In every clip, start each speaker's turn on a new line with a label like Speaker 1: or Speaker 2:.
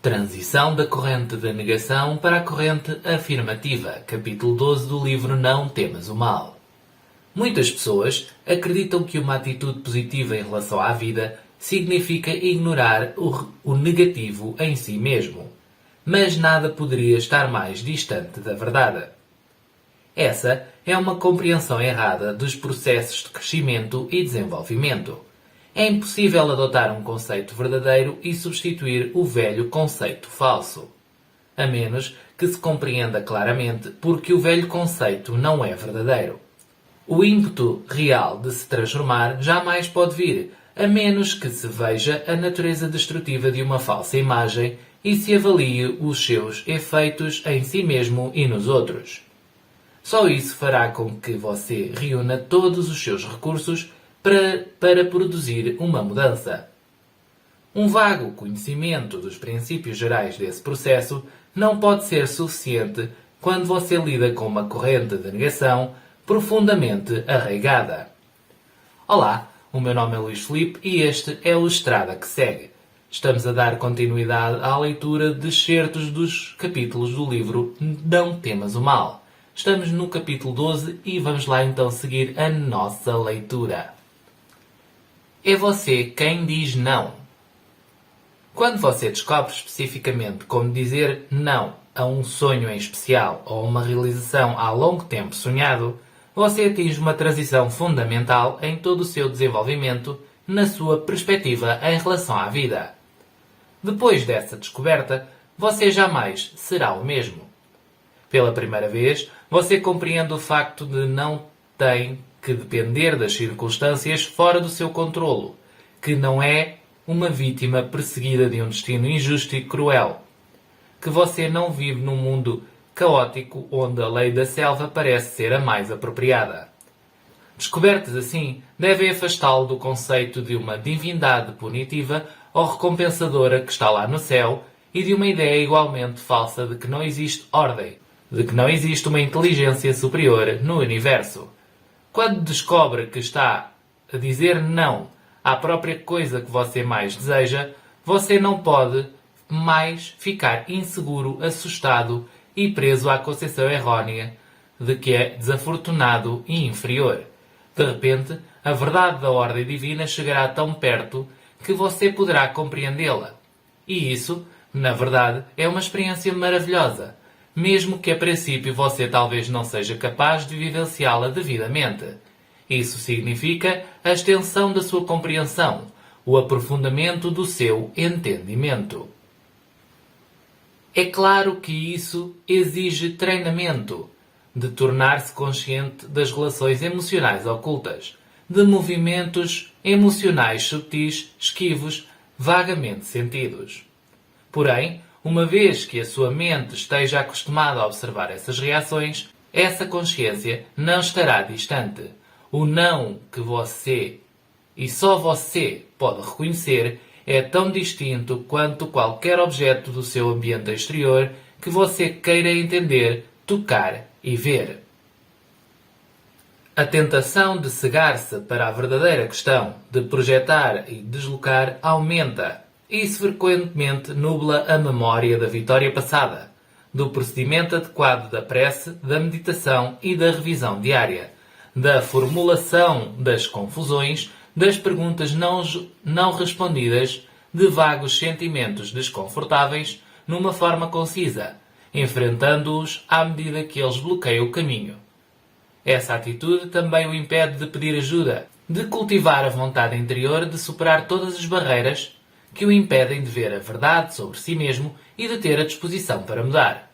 Speaker 1: Transição da corrente da negação para a corrente afirmativa, capítulo 12 do livro Não Temas o Mal. Muitas pessoas acreditam que uma atitude positiva em relação à vida significa ignorar o negativo em si mesmo. Mas nada poderia estar mais distante da verdade. Essa é uma compreensão errada dos processos de crescimento e desenvolvimento. É impossível adotar um conceito verdadeiro e substituir o velho conceito falso. A menos que se compreenda claramente porque o velho conceito não é verdadeiro. O ímpeto real de se transformar jamais pode vir, a menos que se veja a natureza destrutiva de uma falsa imagem e se avalie os seus efeitos em si mesmo e nos outros. Só isso fará com que você reúna todos os seus recursos para produzir uma mudança. Um vago conhecimento dos princípios gerais desse processo não pode ser suficiente quando você lida com uma corrente de negação profundamente arraigada. Olá, o meu nome é Luís Filipe e este é o Estrada que Segue. Estamos a dar continuidade à leitura de excertos dos capítulos do livro Não Temas o Mal. Estamos no capítulo 12 e vamos lá então seguir a nossa leitura. É você quem diz não. Quando você descobre especificamente como dizer não a um sonho em especial ou a uma realização há longo tempo sonhado, você atinge uma transição fundamental em todo o seu desenvolvimento na sua perspectiva em relação à vida. Depois dessa descoberta, você jamais será o mesmo. Pela primeira vez, você compreende o facto de não ter que depender das circunstâncias fora do seu controlo, que não é uma vítima perseguida de um destino injusto e cruel, que você não vive num mundo caótico onde a lei da selva parece ser a mais apropriada. Descobertas assim devem afastá-lo do conceito de uma divindade punitiva ou recompensadora que está lá no céu e de uma ideia igualmente falsa de que não existe ordem, de que não existe uma inteligência superior no universo. Quando descobre que está a dizer não à própria coisa que você mais deseja, você não pode mais ficar inseguro, assustado e preso à concepção errónea de que é desafortunado e inferior. De repente, a verdade da ordem divina chegará tão perto que você poderá compreendê-la. E isso, na verdade, é uma experiência maravilhosa, mesmo que a princípio você talvez não seja capaz de vivenciá-la devidamente. Isso significa a extensão da sua compreensão, o aprofundamento do seu entendimento. É claro que isso exige treinamento, de tornar-se consciente das relações emocionais ocultas, de movimentos emocionais subtis, esquivos, vagamente sentidos. Porém, uma vez que a sua mente esteja acostumada a observar essas reações, essa consciência não estará distante. O não que você, e só você, pode reconhecer é tão distinto quanto qualquer objeto do seu ambiente exterior que você queira entender, tocar e ver. A tentação de cegar-se para a verdadeira questão, de projetar e deslocar, aumenta. Isso frequentemente nubla a memória da vitória passada, do procedimento adequado da prece, da meditação e da revisão diária, da formulação das confusões, das perguntas não respondidas, de vagos sentimentos desconfortáveis, numa forma concisa, enfrentando-os à medida que eles bloqueiam o caminho. Essa atitude também o impede de pedir ajuda, de cultivar a vontade interior de superar todas as barreiras que o impedem de ver a verdade sobre si mesmo e de ter a disposição para mudar.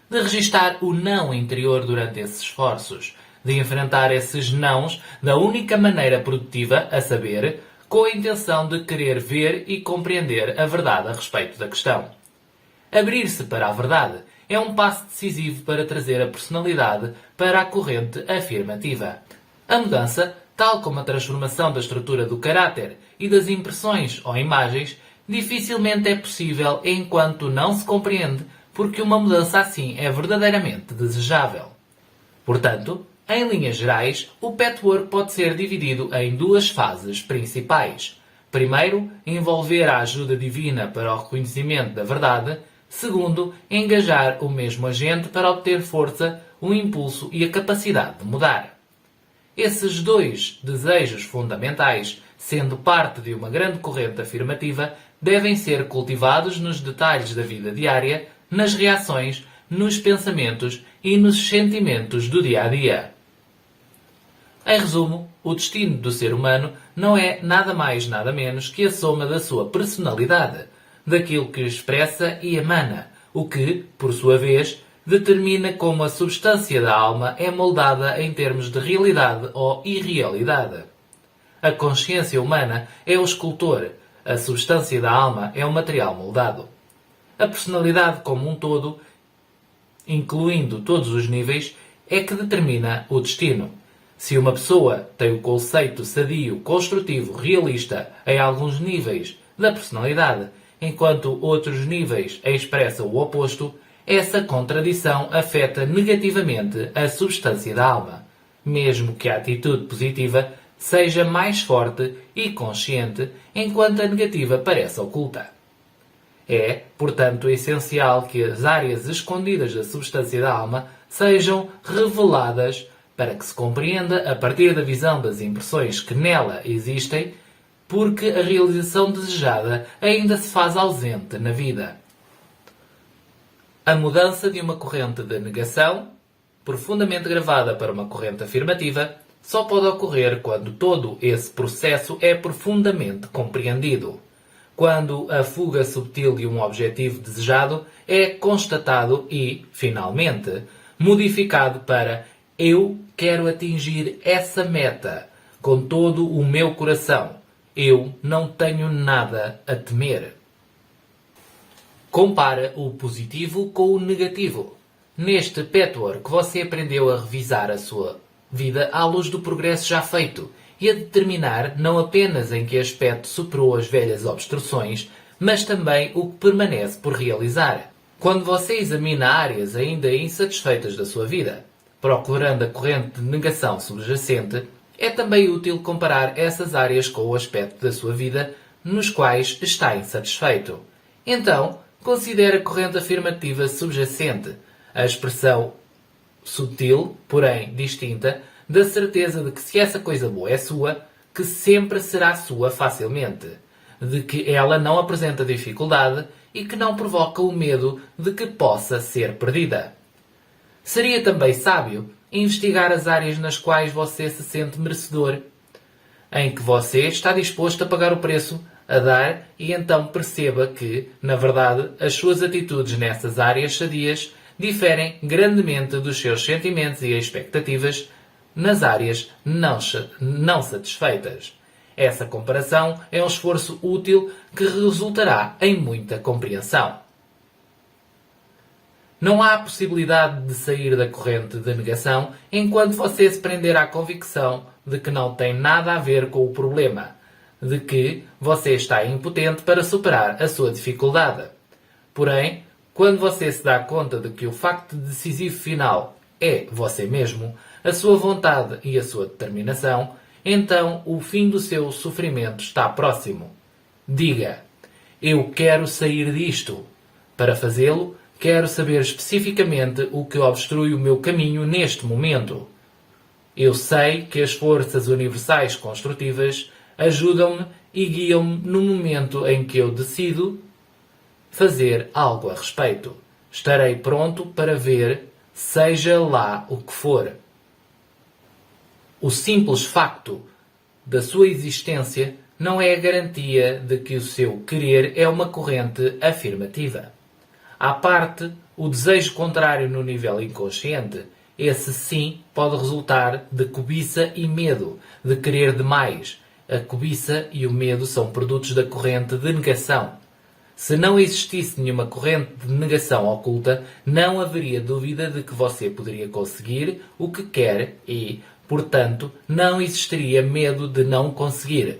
Speaker 1: De registar o não interior durante esses esforços, de enfrentar esses nãos da única maneira produtiva, a saber, com a intenção de querer ver e compreender a verdade a respeito da questão. Abrir-se para a verdade é um passo decisivo para trazer a personalidade para a corrente afirmativa. A mudança, tal como a transformação da estrutura do caráter e das impressões ou imagens, dificilmente é possível enquanto não se compreende porque uma mudança assim é verdadeiramente desejável. Portanto, em linhas gerais, o patchwork pode ser dividido em duas fases principais. Primeiro, envolver a ajuda divina para o reconhecimento da verdade. Segundo, engajar o mesmo agente para obter força, o impulso e a capacidade de mudar. Esses dois desejos fundamentais, sendo parte de uma grande corrente afirmativa, devem ser cultivados nos detalhes da vida diária, nas reações, nos pensamentos e nos sentimentos do dia a dia. Em resumo, o destino do ser humano não é nada mais nada menos que a soma da sua personalidade, daquilo que expressa e emana, o que, por sua vez, determina como a substância da alma é moldada em termos de realidade ou irrealidade. A consciência humana é o escultor, a substância da alma é o material moldado. A personalidade como um todo, incluindo todos os níveis, é que determina o destino. Se uma pessoa tem o conceito sadio, construtivo, realista em alguns níveis da personalidade, enquanto outros níveis expressam o oposto, essa contradição afeta negativamente a substância da alma, mesmo que a atitude positiva seja mais forte e consciente, enquanto a negativa parece oculta. É, portanto, essencial que as áreas escondidas da substância da alma sejam reveladas para que se compreenda a partir da visão das impressões que nela existem, porque a realização desejada ainda se faz ausente na vida. A mudança de uma corrente de negação, profundamente gravada para uma corrente afirmativa, só pode ocorrer quando todo esse processo é profundamente compreendido. Quando a fuga subtil de um objetivo desejado é constatado e, finalmente, modificado para eu quero atingir essa meta com todo o meu coração. Eu não tenho nada a temer. Compara o positivo com o negativo. Neste patchwork você aprendeu a revisar a sua vida à luz do progresso já feito e a determinar não apenas em que aspecto superou as velhas obstruções, mas também o que permanece por realizar. Quando você examina áreas ainda insatisfeitas da sua vida, procurando a corrente de negação subjacente, é também útil comparar essas áreas com o aspecto da sua vida nos quais está insatisfeito. Então, considere a corrente afirmativa subjacente, a expressão sutil, porém distinta, da certeza de que se essa coisa boa é sua, que sempre será sua facilmente, de que ela não apresenta dificuldade e que não provoca o medo de que possa ser perdida. Seria também sábio investigar as áreas nas quais você se sente merecedor, em que você está disposto a pagar o preço, a dar, e então perceba que, na verdade, as suas atitudes nessas áreas sadias diferem grandemente dos seus sentimentos e expectativas nas áreas não satisfeitas. Essa comparação é um esforço útil que resultará em muita compreensão. Não há possibilidade de sair da corrente de negação enquanto você se prender à convicção de que não tem nada a ver com o problema, de que você está impotente para superar a sua dificuldade. Porém, quando você se dá conta de que o facto decisivo final é você mesmo, a sua vontade e a sua determinação, então o fim do seu sofrimento está próximo. Diga: eu quero sair disto. Para fazê-lo, quero saber especificamente o que obstrui o meu caminho neste momento. Eu sei que as forças universais construtivas ajudam-me e guiam-me no momento em que eu decido fazer algo a respeito. Estarei pronto para ver, seja lá o que for. O simples facto da sua existência não é a garantia de que o seu querer é uma corrente afirmativa. À parte o desejo contrário no nível inconsciente, esse sim pode resultar de cobiça e medo, de querer demais. A cobiça e o medo são produtos da corrente de negação. Se não existisse nenhuma corrente de negação oculta, não haveria dúvida de que você poderia conseguir o que quer e, portanto, não existiria medo de não conseguir.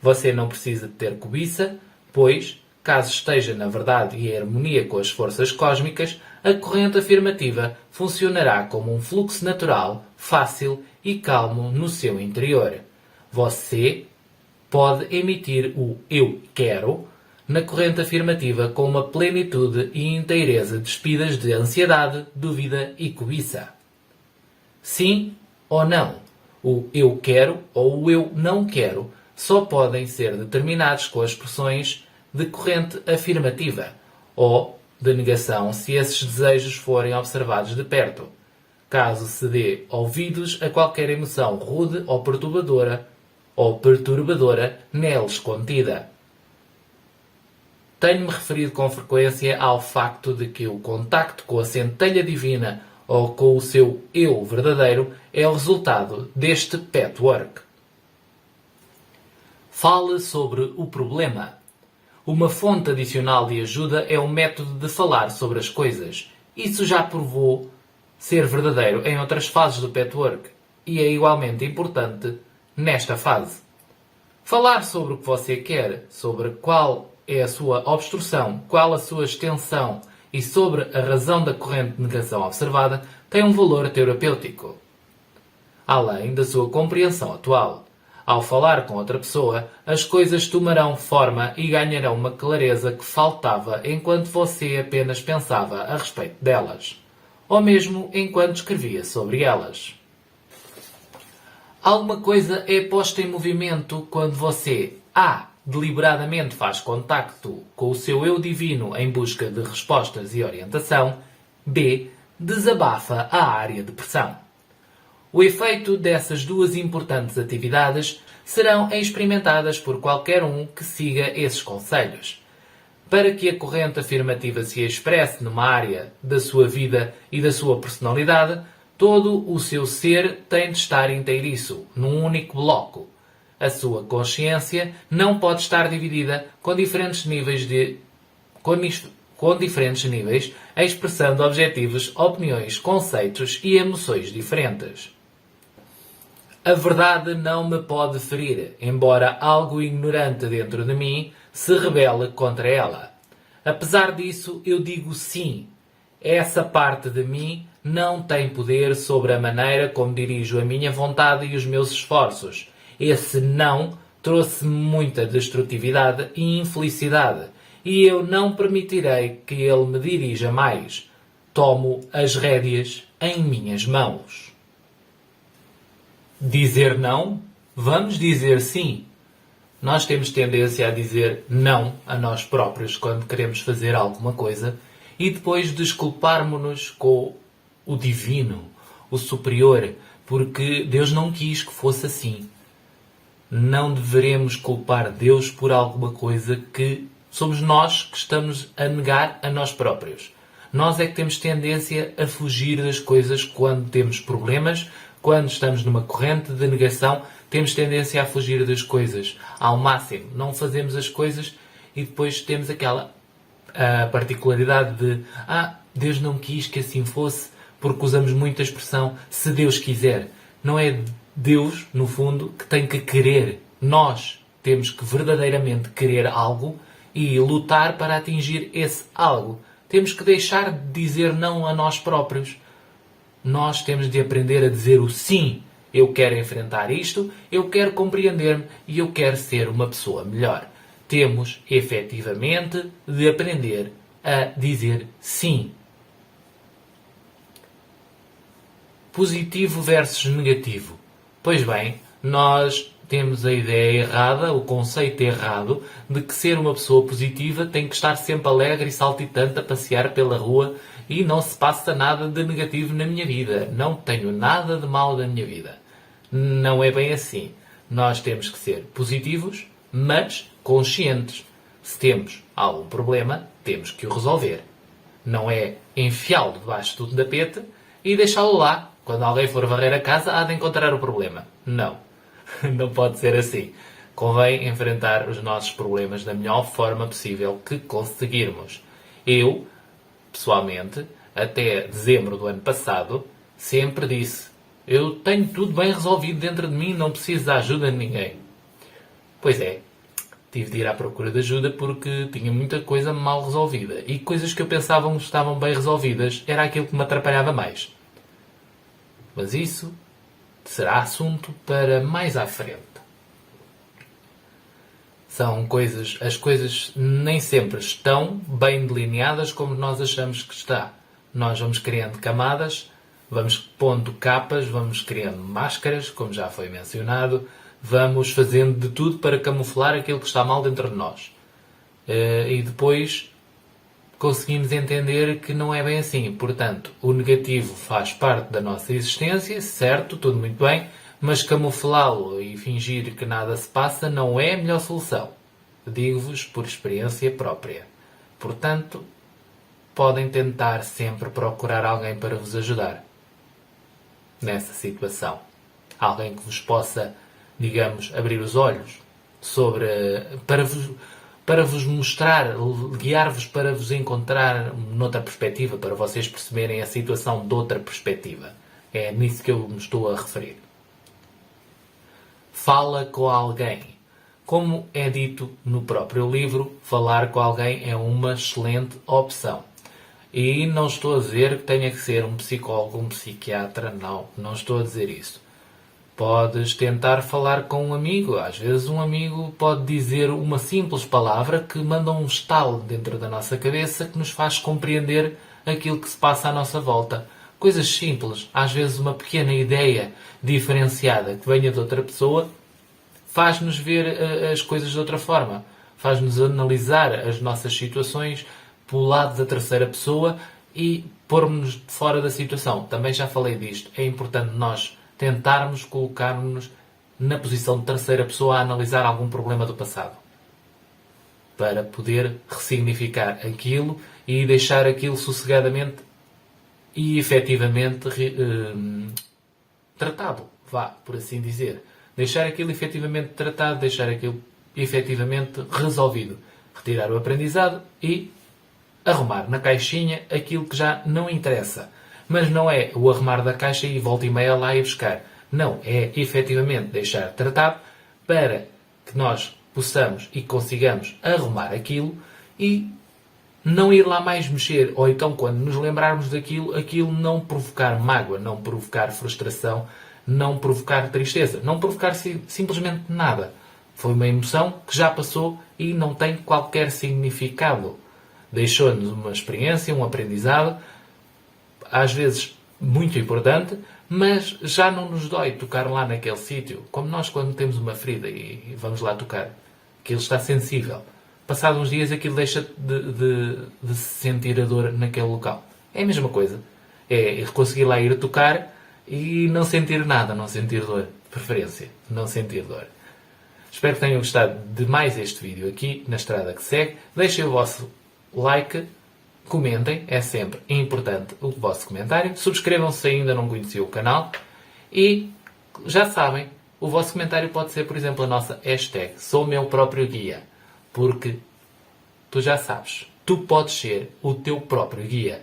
Speaker 1: Você não precisa de ter cobiça, pois, caso esteja na verdade e em harmonia com as forças cósmicas, a corrente afirmativa funcionará como um fluxo natural, fácil e calmo no seu interior. Você pode emitir o eu quero na corrente afirmativa com uma plenitude e inteireza despidas de ansiedade, dúvida e cobiça. Sim ou não? O eu quero ou o eu não quero só podem ser determinados com as expressões de corrente afirmativa ou de negação se esses desejos forem observados de perto, caso se dê ouvidos a qualquer emoção rude ou perturbadora neles contida. Tenho-me referido com frequência ao facto de que o contacto com a centelha divina ou com o seu eu verdadeiro é o resultado deste patchwork. Fale sobre o problema. Uma fonte adicional de ajuda é o método de falar sobre as coisas. Isso já provou ser verdadeiro em outras fases do patchwork e é igualmente importante nesta fase. Falar sobre o que você quer, sobre qual é a sua obstrução, qual a sua extensão e sobre a razão da corrente de negação observada tem um valor terapêutico, além da sua compreensão atual. Ao falar com outra pessoa, as coisas tomarão forma e ganharão uma clareza que faltava enquanto você apenas pensava a respeito delas, ou mesmo enquanto escrevia sobre elas. Alguma coisa é posta em movimento quando você A. deliberadamente faz contacto com o seu eu divino em busca de respostas e orientação, B. desabafa a área de pressão. O efeito dessas duas importantes atividades serão experimentadas por qualquer um que siga esses conselhos. Para que a corrente afirmativa se expresse numa área da sua vida e da sua personalidade, todo o seu ser tem de estar inteiriço, num único bloco. A sua consciência não pode estar dividida com diferentes níveis a expressão de objetivos, opiniões, conceitos e emoções diferentes. A verdade não me pode ferir, embora algo ignorante dentro de mim se rebele contra ela. Apesar disso, eu digo sim. Essa parte de mim não tem poder sobre a maneira como dirijo a minha vontade e os meus esforços. Esse não trouxe muita destrutividade e infelicidade, e eu não permitirei que ele me dirija mais. Tomo as rédeas em minhas mãos. Dizer não? Vamos dizer sim. Nós temos tendência a dizer não a nós próprios quando queremos fazer alguma coisa e depois desculparmos-nos com o divino, o superior, porque Deus não quis que fosse assim. Não deveremos culpar Deus por alguma coisa que somos nós que estamos a negar a nós próprios. Nós é que temos tendência a fugir das coisas quando temos problemas, quando estamos numa corrente de negação, temos tendência a fugir das coisas ao máximo. Não fazemos as coisas e depois temos aquela particularidade de Deus não quis que assim fosse, porque usamos muito a expressão se Deus quiser. Não é Deus, no fundo, que tem que querer. Nós temos que verdadeiramente querer algo e lutar para atingir esse algo. Temos que deixar de dizer não a nós próprios. Nós temos de aprender a dizer o sim. Eu quero enfrentar isto, eu quero compreender-me e eu quero ser uma pessoa melhor. Temos, efetivamente, de aprender a dizer sim. Positivo versus negativo. Pois bem, nós temos a ideia errada, o conceito errado, de que ser uma pessoa positiva tem que estar sempre alegre e saltitante a passear pela rua e não se passa nada de negativo na minha vida. Não tenho nada de mal na minha vida. Não é bem assim. Nós temos que ser positivos, mas conscientes. Se temos algum problema, temos que o resolver. Não é enfiá-lo debaixo do tapete e deixá-lo lá. Quando alguém for varrer a casa, há de encontrar o problema. Não. Não pode ser assim. Convém enfrentar os nossos problemas da melhor forma possível que conseguirmos. Eu, pessoalmente, até dezembro do ano passado, sempre disse: eu tenho tudo bem resolvido dentro de mim, não preciso da ajuda de ninguém. Pois é, tive de ir à procura de ajuda porque tinha muita coisa mal resolvida. E coisas que eu pensava que estavam bem resolvidas era aquilo que me atrapalhava mais. Mas isso será assunto para mais à frente. As coisas nem sempre estão bem delineadas como nós achamos que está. Nós vamos criando camadas, vamos pondo capas, vamos criando máscaras, como já foi mencionado, vamos fazendo de tudo para camuflar aquilo que está mal dentro de nós. E depois conseguimos entender que não é bem assim. Portanto, o negativo faz parte da nossa existência, certo, tudo muito bem, mas camuflá-lo e fingir que nada se passa não é a melhor solução. Digo-vos por experiência própria. Portanto, podem tentar sempre procurar alguém para vos ajudar nessa situação. Alguém que vos possa, digamos, abrir os olhos para vos mostrar, guiar-vos para vos encontrar noutra perspectiva, para vocês perceberem a situação de outra perspectiva. É nisso que eu me estou a referir. Fala com alguém. Como é dito no próprio livro, falar com alguém é uma excelente opção. E não estou a dizer que tenha que ser um psicólogo, um psiquiatra, não estou a dizer isso. Podes tentar falar com um amigo. Às vezes um amigo pode dizer uma simples palavra que manda um estalo dentro da nossa cabeça que nos faz compreender aquilo que se passa à nossa volta. Coisas simples, às vezes uma pequena ideia diferenciada que venha de outra pessoa faz-nos ver as coisas de outra forma. Faz-nos analisar as nossas situações pelo lado da terceira pessoa e pôr-nos fora da situação. Também já falei disto. É importante nós tentarmos colocar-nos na posição de terceira pessoa a analisar algum problema do passado. Para poder ressignificar aquilo e deixar aquilo sossegadamente e efetivamente tratado. Vá, por assim dizer. Deixar aquilo efetivamente tratado, deixar aquilo efetivamente resolvido. Retirar o aprendizado e arrumar na caixinha aquilo que já não interessa. Mas não é o arrumar da caixa e volta e meia lá e buscar. Não, é efetivamente deixar tratado para que nós possamos e consigamos arrumar aquilo e não ir lá mais mexer. Ou então, quando nos lembrarmos daquilo, aquilo não provocar mágoa, não provocar frustração, não provocar tristeza, não provocar simplesmente nada. Foi uma emoção que já passou e não tem qualquer significado. Deixou-nos uma experiência, um aprendizado, às vezes muito importante, mas já não nos dói tocar lá naquele sítio. Como nós quando temos uma ferida e vamos lá tocar. Aquilo está sensível. Passados uns dias aquilo deixa de se sentir a dor naquele local. É a mesma coisa. É conseguir lá ir tocar e não sentir nada, não sentir dor. De preferência, não sentir dor. Espero que tenham gostado de mais este vídeo aqui na Estrada que Segue. Deixem o vosso like, comentem, é sempre importante o vosso comentário. Subscrevam-se se ainda não conheciam o canal. E já sabem, o vosso comentário pode ser, por exemplo, a nossa hashtag Sou o meu próprio guia. Porque tu já sabes, tu podes ser o teu próprio guia.